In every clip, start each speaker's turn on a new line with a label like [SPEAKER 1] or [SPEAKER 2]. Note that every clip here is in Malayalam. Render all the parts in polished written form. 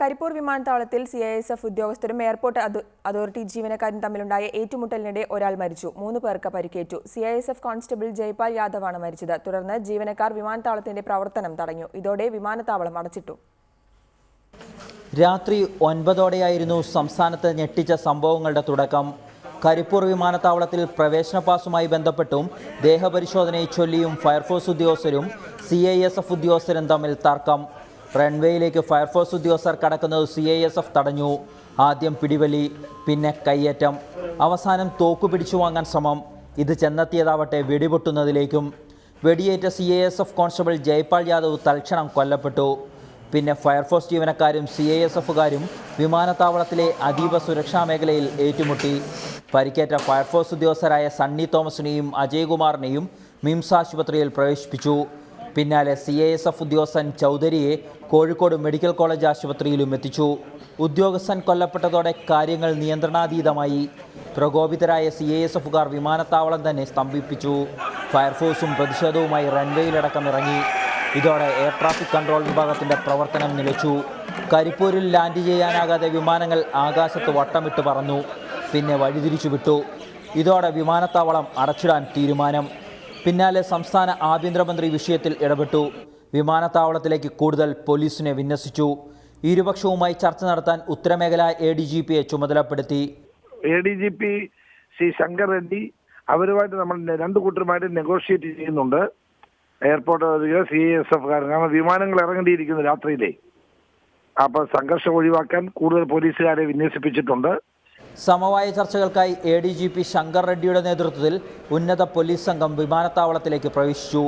[SPEAKER 1] കരിപ്പൂർ വിമാനത്താവളത്തിൽ സിഐഎസ്എഫ് ഉദ്യോഗസ്ഥരും എയർപോർട്ട് അതോറിറ്റി ജീവനക്കാരും തമ്മിലുണ്ടായ ഏറ്റുമുട്ടലിനിടെ ഒരാൾ മരിച്ചു. 3 പേർക്ക് പരിക്കേറ്റു. സിഐഎസ്എഫ് കോൺസ്റ്റബിൾ ജയ്പാൽ യാദവാണ് മരിച്ചത്. തുടർന്ന് ജീവനക്കാർ വിമാനത്താവളത്തിന്റെ പ്രവർത്തനം തടഞ്ഞു. ഇതോടെ വിമാനത്താവളം അടച്ചിട്ടു.
[SPEAKER 2] രാത്രി 9ഓടെയായിരുന്നു സംസ്ഥാനത്ത് ഞെട്ടിച്ച സംഭവങ്ങളുടെ തുടക്കം. കരിപ്പൂർ വിമാനത്താവളത്തിൽ പ്രവേശന പാസുമായി ബന്ധപ്പെട്ടും ദേഹപരിശോധനയെ ചൊല്ലിയും ഫയർഫോഴ്സ് ഉദ്യോഗസ്ഥരും സിഐഎസ്എഫ് ഉദ്യോഗസ്ഥരും തമ്മിൽ തർക്കം. റൺവേയിലേക്ക് ഫയർഫോഴ്സ് ഉദ്യോഗസ്ഥർ കടക്കുന്നത് സിഐഎസ്എഫ് തടഞ്ഞു. ആദ്യം പിടിവലി, പിന്നെ കയ്യേറ്റം, അവസാനം തോക്കു പിടിച്ചു വാങ്ങാൻ ശ്രമം. ഇത് ചെന്നെത്തിയതാവട്ടെ വെടിപൊട്ടുന്നതിലേക്കും. വെടിയേറ്റ സിഐഎസ്എഫ് കോൺസ്റ്റബിൾ ജയ്പാൽ യാദവ് തൽക്ഷണം കൊല്ലപ്പെട്ടു. പിന്നെ ഫയർഫോഴ്സ് ജീവനക്കാരും സിഐഎസ്എഫുകാരും വിമാനത്താവളത്തിലെ അതീവ സുരക്ഷാ മേഖലയിൽ ഏറ്റുമുട്ടി. പരിക്കേറ്റ ഫയർഫോഴ്സ് ഉദ്യോഗസ്ഥരായ സണ്ണി തോമസിനെയും അജയ്കുമാറിനെയും മിംസ് ആശുപത്രിയിൽ പ്രവേശിപ്പിച്ചു. പിന്നാലെ സിഐഎസ്എഫ് ഉദ്യോഗസ്ഥൻ ചൗധരിയെ കോഴിക്കോട് മെഡിക്കൽ കോളേജ് ആശുപത്രിയിലും എത്തിച്ചു. ഉദ്യോഗസ്ഥൻ കൊല്ലപ്പെട്ടതോടെ കാര്യങ്ങൾ നിയന്ത്രണാതീതമായി. പ്രകോപിതരായ സിഐഎസ്എഫുകാർ വിമാനത്താവളം തന്നെ സ്തംഭിപ്പിച്ചു. ഫയർഫോഴ്സും പ്രതിഷേധവുമായി റൺവേയിലടക്കം ഇറങ്ങി. ഇതോടെ എയർ ട്രാഫിക് കൺട്രോൾ വിഭാഗത്തിൻ്റെ പ്രവർത്തനം നിലച്ചു. കരിപ്പൂരിൽ ലാൻഡ് ചെയ്യാനാകാതെ വിമാനങ്ങൾ ആകാശത്ത് വട്ടമിട്ട് പറന്നു. പിന്നെ വഴിതിരിച്ചു വിട്ടു. ഇതോടെ വിമാനത്താവളം അടച്ചിടാൻ തീരുമാനം. പിന്നാലെ സംസ്ഥാന ആഭ്യന്തരമന്ത്രി വിഷയത്തിൽ ഇടപെട്ടു. വിമാനത്താവളത്തിലേക്ക് കൂടുതൽ പോലീസിനെ വിന്യസിച്ചു. ഇരുപക്ഷവുമായി ചർച്ച നടത്താൻ ഉത്തരമേഖല ADGPയെ ചുമതലപ്പെടുത്തി.
[SPEAKER 3] ADGP ശ്രീ ശങ്കർ റെഡ്ഡി അവരുമായിട്ട് നമ്മൾ 2 കൂട്ടരുമായിട്ട് നെഗോഷിയേറ്റ് ചെയ്യുന്നുണ്ട്. എയർപോർട്ട് അധികൃതർ CISF-കാർ, കാരണം വിമാനങ്ങൾ ഇറങ്ങേണ്ടിയിരിക്കുന്നു രാത്രിയിലെ. അപ്പോൾ സംഘർഷം ഒഴിവാക്കാൻ കൂടുതൽ പോലീസുകാരെ വിന്യസിപ്പിച്ചിട്ടുണ്ട്.
[SPEAKER 2] സമവായ ചർച്ചകൾക്കായി ADGP ശങ്കർ റെഡ്ഡിയുടെ നേതൃത്വത്തിൽ ഉന്നത പോലീസ് സംഘം വിമാനത്താവളത്തിലേക്ക് പ്രവേശിച്ചു.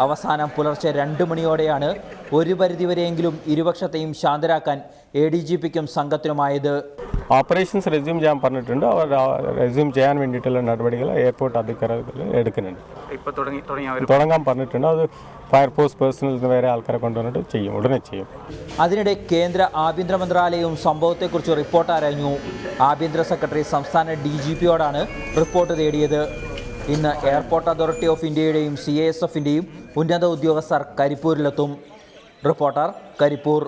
[SPEAKER 2] അവസാനം പുലർച്ചെ 2 മണിയോടെയാണ് ഒരു പരിധിവരെയെങ്കിലും ഇരുപക്ഷത്തെയും ശാന്തരാക്കാൻ ADGPക്കും സംഘത്തിനുമായത്.
[SPEAKER 4] ഓപ്പറേഷൻസ് റെസ്യൂം ചെയ്യാൻ പറഞ്ഞിട്ടുണ്ട്. അവർ റെസ്യൂം ചെയ്യാൻ വേണ്ടിയിട്ടുള്ള നടപടികൾ എയർപോർട്ട് അധികൃതർ എടുക്കുന്നുണ്ട്. തുടങ്ങാൻ പറഞ്ഞിട്ടുണ്ട്. അത് ഫയർഫോഴ്സ് പേഴ്സണൽ വേറെ ആൾക്കാരെ കൊണ്ടുവന്നിട്ട് ചെയ്യും, ഉടനെ ചെയ്യും.
[SPEAKER 2] അതിനിടെ കേന്ദ്ര ആഭ്യന്തര മന്ത്രാലയവും സംഭവത്തെക്കുറിച്ച് റിപ്പോർട്ട് ആരാഞ്ഞു. ആഭ്യന്തര സെക്രട്ടറി സംസ്ഥാന DGPയോടാണ് റിപ്പോർട്ട് തേടിയത്. ഇന്ന് എയർപോർട്ട് അതോറിറ്റി ഓഫ് ഇന്ത്യയുടെയും CISFൻ്റെയും ഉന്നത ഉദ്യോഗസ്ഥർ കരിപ്പൂരിലെത്തും. റിപ്പോർട്ടർ, കരിപ്പൂർ.